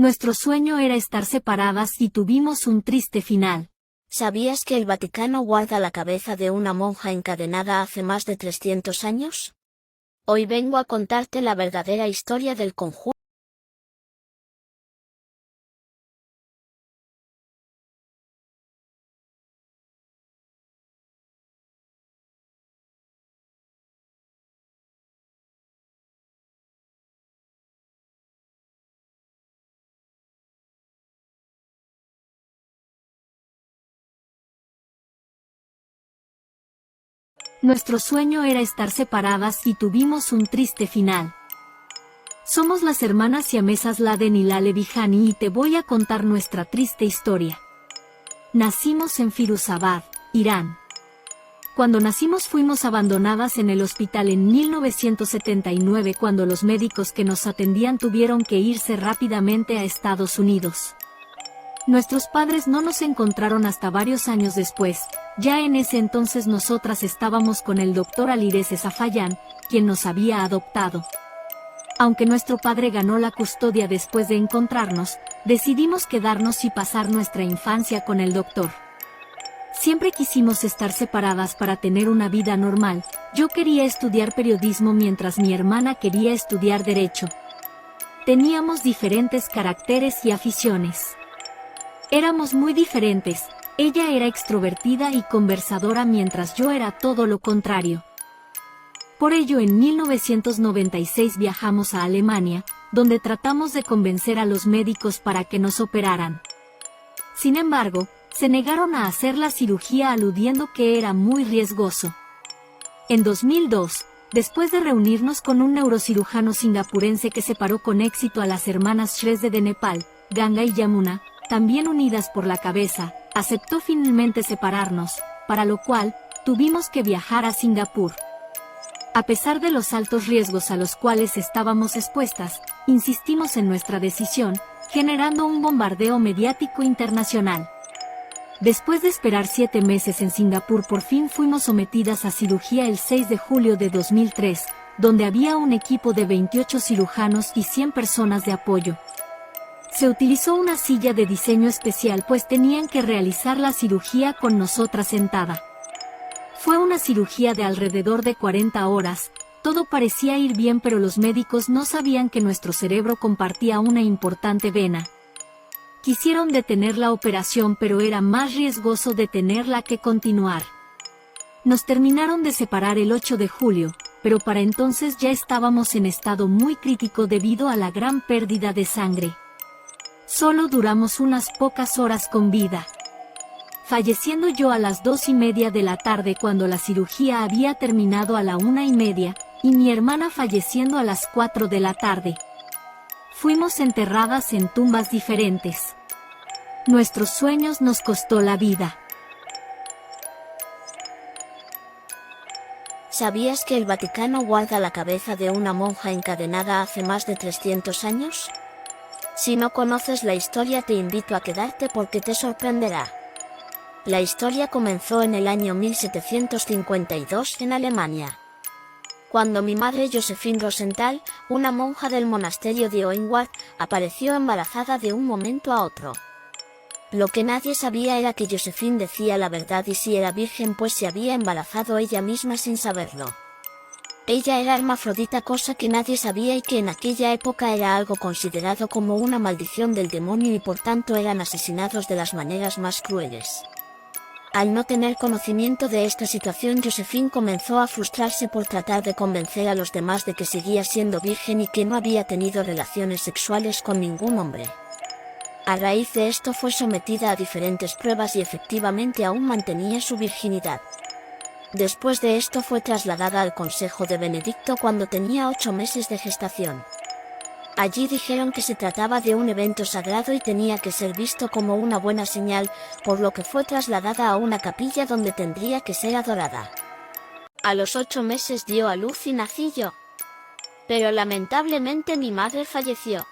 Nuestro sueño era estar separadas y tuvimos un triste final. ¿Sabías que el Vaticano guarda la cabeza de una monja encadenada hace más de 300 años? Hoy vengo a contarte la verdadera historia del conjuro. Nuestro sueño era estar separadas y tuvimos un triste final. Somos las hermanas siamesas Laden y Lale Bihani y te voy a contar nuestra triste historia. Nacimos en Firuzabad, Irán. Cuando nacimos fuimos abandonadas en el hospital en 1979 cuando los médicos que nos atendían tuvieron que irse rápidamente a Estados Unidos. Nuestros padres no nos encontraron hasta varios años después. Ya en ese entonces nosotras estábamos con el doctor Alireza Safayan, quien nos había adoptado. Aunque nuestro padre ganó la custodia después de encontrarnos, decidimos quedarnos y pasar nuestra infancia con el doctor. Siempre quisimos estar separadas para tener una vida normal. Yo quería estudiar periodismo mientras mi hermana quería estudiar derecho. Teníamos diferentes caracteres y aficiones. Éramos muy diferentes. Ella era extrovertida y conversadora mientras yo era todo lo contrario. Por ello en 1996 viajamos a Alemania, donde tratamos de convencer a los médicos para que nos operaran. Sin embargo, se negaron a hacer la cirugía aludiendo que era muy riesgoso. En 2002, después de reunirnos con un neurocirujano singapurense que separó con éxito a las hermanas Shrestha de Nepal, Ganga y Yamuna, también unidas por la cabeza, aceptó finalmente separarnos, para lo cual, tuvimos que viajar a Singapur. A pesar de los altos riesgos a los cuales estábamos expuestas, insistimos en nuestra decisión, generando un bombardeo mediático internacional. Después de esperar 7 meses en Singapur por fin fuimos sometidas a cirugía el 6 de julio de 2003, donde había un equipo de 28 cirujanos y 100 personas de apoyo. Se utilizó una silla de diseño especial pues tenían que realizar la cirugía con nosotras sentada. Fue una cirugía de alrededor de 40 horas, todo parecía ir bien pero los médicos no sabían que nuestro cerebro compartía una importante vena. Quisieron detener la operación pero era más riesgoso detenerla que continuar. Nos terminaron de separar el 8 de julio, pero para entonces ya estábamos en estado muy crítico debido a la gran pérdida de sangre. Solo duramos unas pocas horas con vida, falleciendo yo a las 2:30 de la tarde cuando la cirugía había terminado a la 1:30, y mi hermana falleciendo a las 4 de la tarde. Fuimos enterradas en tumbas diferentes. Nuestros sueños nos costó la vida. ¿Sabías que el Vaticano guarda la cabeza de una monja encadenada hace más de 300 años? Si no conoces la historia te invito a quedarte porque te sorprenderá. La historia comenzó en el año 1752 en Alemania, cuando mi madre Josephine Rosenthal, una monja del monasterio de Oenwald, apareció embarazada de un momento a otro. Lo que nadie sabía era que Josephine decía la verdad y si era virgen pues se había embarazado ella misma sin saberlo. Ella era hermafrodita, cosa que nadie sabía y que en aquella época era algo considerado como una maldición del demonio y por tanto eran asesinados de las maneras más crueles. Al no tener conocimiento de esta situación, Josephine comenzó a frustrarse por tratar de convencer a los demás de que seguía siendo virgen y que no había tenido relaciones sexuales con ningún hombre. A raíz de esto fue sometida a diferentes pruebas y efectivamente aún mantenía su virginidad. Después de esto fue trasladada al Consejo de Benedicto cuando tenía 8 meses de gestación. Allí dijeron que se trataba de un evento sagrado y tenía que ser visto como una buena señal, por lo que fue trasladada a una capilla donde tendría que ser adorada. A los 8 meses dio a luz y nací yo. Pero lamentablemente mi madre falleció.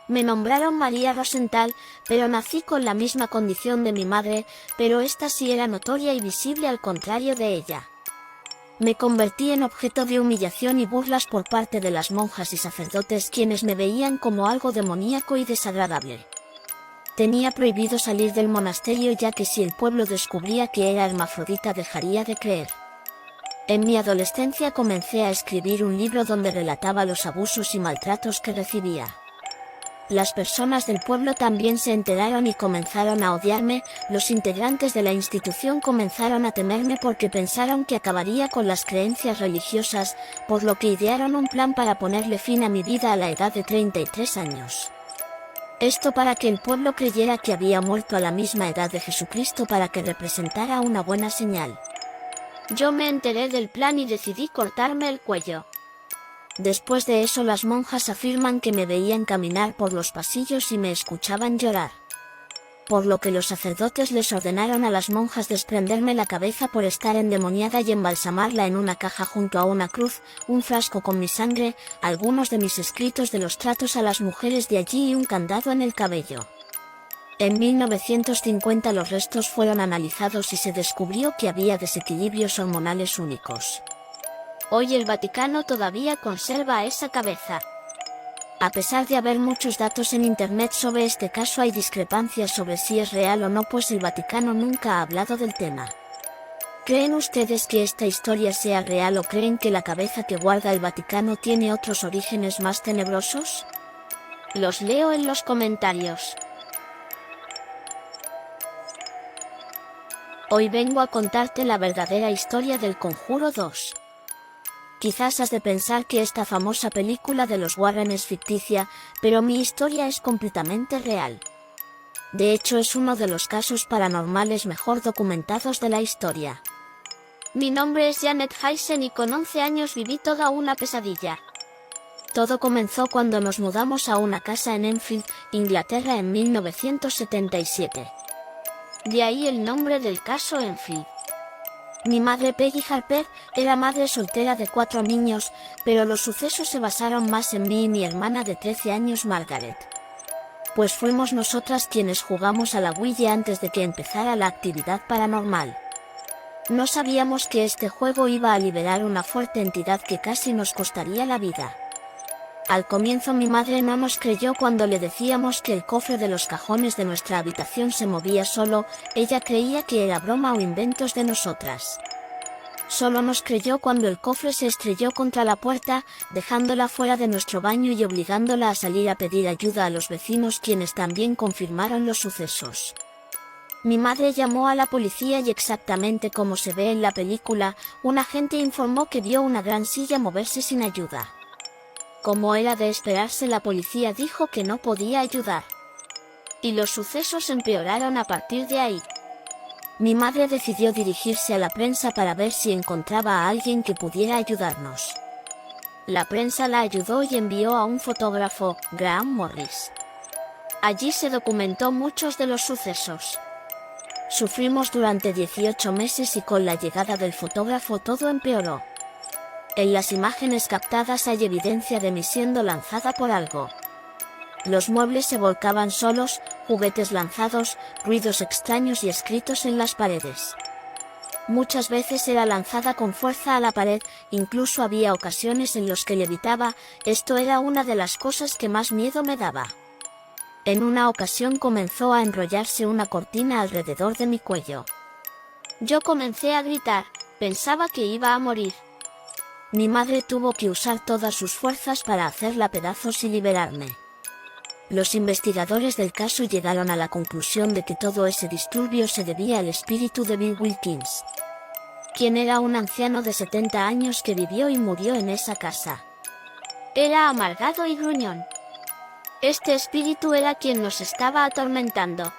Me nombraron María Rosenthal, pero nací con la misma condición de mi madre, pero esta sí era notoria y visible al contrario de ella. Me convertí en objeto de humillación y burlas por parte de las monjas y sacerdotes, quienes me veían como algo demoníaco y desagradable. Tenía prohibido salir del monasterio, ya que si el pueblo descubría que era hermafrodita dejaría de creer. En mi adolescencia comencé a escribir un libro donde relataba los abusos y maltratos que recibía. Las personas del pueblo también se enteraron y comenzaron a odiarme. Los integrantes de la institución comenzaron a temerme porque pensaron que acabaría con las creencias religiosas, por lo que idearon un plan para ponerle fin a mi vida a la edad de 33 años. Esto para que el pueblo creyera que había muerto a la misma edad de Jesucristo, para que representara una buena señal. Yo me enteré del plan y decidí cortarme el cuello. Después de eso, las monjas afirman que me veían caminar por los pasillos y me escuchaban llorar. Por lo que los sacerdotes les ordenaron a las monjas desprenderme la cabeza por estar endemoniada y embalsamarla en una caja junto a una cruz, un frasco con mi sangre, algunos de mis escritos de los tratos a las mujeres de allí y un candado en el cabello. En 1950 los restos fueron analizados y se descubrió que había desequilibrios hormonales únicos. Hoy el Vaticano todavía conserva esa cabeza. A pesar de haber muchos datos en internet sobre este caso, hay discrepancias sobre si es real o no, pues el Vaticano nunca ha hablado del tema. ¿Creen ustedes que esta historia sea real o creen que la cabeza que guarda el Vaticano tiene otros orígenes más tenebrosos? Los leo en los comentarios. Hoy vengo a contarte la verdadera historia del Conjuro 2. Quizás has de pensar que esta famosa película de los Warren es ficticia, pero mi historia es completamente real. De hecho, es uno de los casos paranormales mejor documentados de la historia. Mi nombre es Janet Haysen y con 11 años viví toda una pesadilla. Todo comenzó cuando nos mudamos a una casa en Enfield, Inglaterra en 1977. De ahí el nombre del caso Enfield. Mi madre, Peggy Harper, era madre soltera de 4 niños, pero los sucesos se basaron más en mí y mi hermana de 13 años, Margaret. Pues fuimos nosotras quienes jugamos a la Ouija antes de que empezara la actividad paranormal. No sabíamos que este juego iba a liberar una fuerte entidad que casi nos costaría la vida. Al comienzo mi madre no nos creyó cuando le decíamos que el cofre de los cajones de nuestra habitación se movía solo. Ella creía que era broma o inventos de nosotras. Solo nos creyó cuando el cofre se estrelló contra la puerta, dejándola fuera de nuestro baño y obligándola a salir a pedir ayuda a los vecinos, quienes también confirmaron los sucesos. Mi madre llamó a la policía y, exactamente como se ve en la película, un agente informó que vio una gran silla moverse sin ayuda. Como era de esperarse, la policía dijo que no podía ayudar. Y los sucesos empeoraron a partir de ahí. Mi madre decidió dirigirse a la prensa para ver si encontraba a alguien que pudiera ayudarnos. La prensa la ayudó y envió a un fotógrafo, Graham Morris. Allí se documentó muchos de los sucesos. Sufrimos durante 18 meses y con la llegada del fotógrafo todo empeoró. En las imágenes captadas hay evidencia de mí siendo lanzada por algo. Los muebles se volcaban solos, juguetes lanzados, ruidos extraños y escritos en las paredes. Muchas veces era lanzada con fuerza a la pared, incluso había ocasiones en las que levitaba. Esto era una de las cosas que más miedo me daba. En una ocasión comenzó a enrollarse una cortina alrededor de mi cuello. Yo comencé a gritar, pensaba que iba a morir. Mi madre tuvo que usar todas sus fuerzas para hacerla pedazos y liberarme. Los investigadores del caso llegaron a la conclusión de que todo ese disturbio se debía al espíritu de Bill Wilkins, quien era un anciano de 70 años que vivió y murió en esa casa. Era amargado y gruñón. Este espíritu era quien nos estaba atormentando.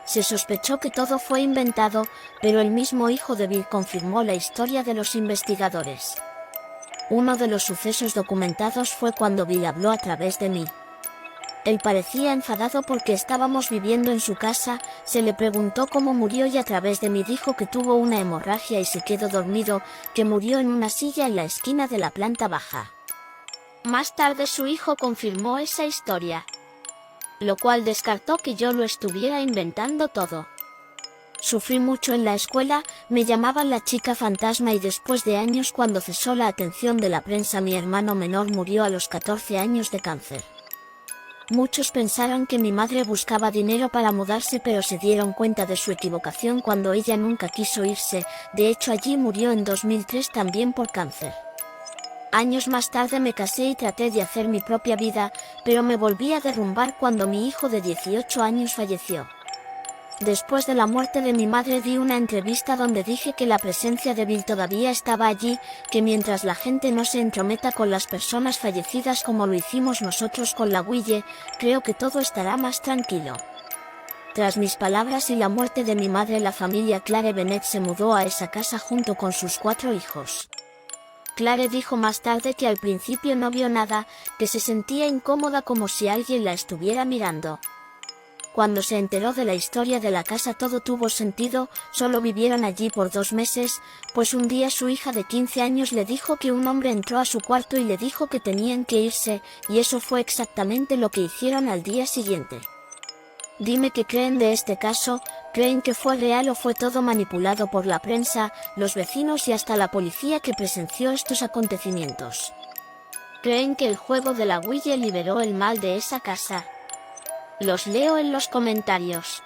Se sospechó que todo fue inventado, pero el mismo hijo de Bill confirmó la historia de los investigadores. Uno de los sucesos documentados fue cuando Bill habló a través de mí. Él parecía enfadado porque estábamos viviendo en su casa. Se le preguntó cómo murió y a través de mí dijo que tuvo una hemorragia y se quedó dormido, que murió en una silla en la esquina de la planta baja. Más tarde su hijo confirmó esa historia, lo cual descartó que yo lo estuviera inventando todo. Sufrí mucho en la escuela, me llamaban la chica fantasma y después de años, cuando cesó la atención de la prensa, mi hermano menor murió a los 14 años de cáncer. Muchos pensaron que mi madre buscaba dinero para mudarse, pero se dieron cuenta de su equivocación cuando ella nunca quiso irse. De hecho, allí murió en 2003 también por cáncer. Años más tarde me casé y traté de hacer mi propia vida, pero me volví a derrumbar cuando mi hijo de 18 años falleció. Después de la muerte de mi madre di una entrevista donde dije que la presencia de Bill todavía estaba allí, que mientras la gente no se entrometa con las personas fallecidas como lo hicimos nosotros con la Ouija, creo que todo estará más tranquilo. Tras mis palabras y la muerte de mi madre, la familia Clare Bennett se mudó a esa casa junto con sus 4 hijos. Clare dijo más tarde que al principio no vio nada, que se sentía incómoda como si alguien la estuviera mirando. Cuando se enteró de la historia de la casa todo tuvo sentido. Solo vivieron allí por 2 meses, pues un día su hija de 15 años le dijo que un hombre entró a su cuarto y le dijo que tenían que irse, y eso fue exactamente lo que hicieron al día siguiente. Dime qué creen de este caso. ¿Creen que fue real o fue todo manipulado por la prensa, los vecinos y hasta la policía que presenció estos acontecimientos? ¿Creen que el juego de la Ouija liberó el mal de esa casa? Los leo en los comentarios.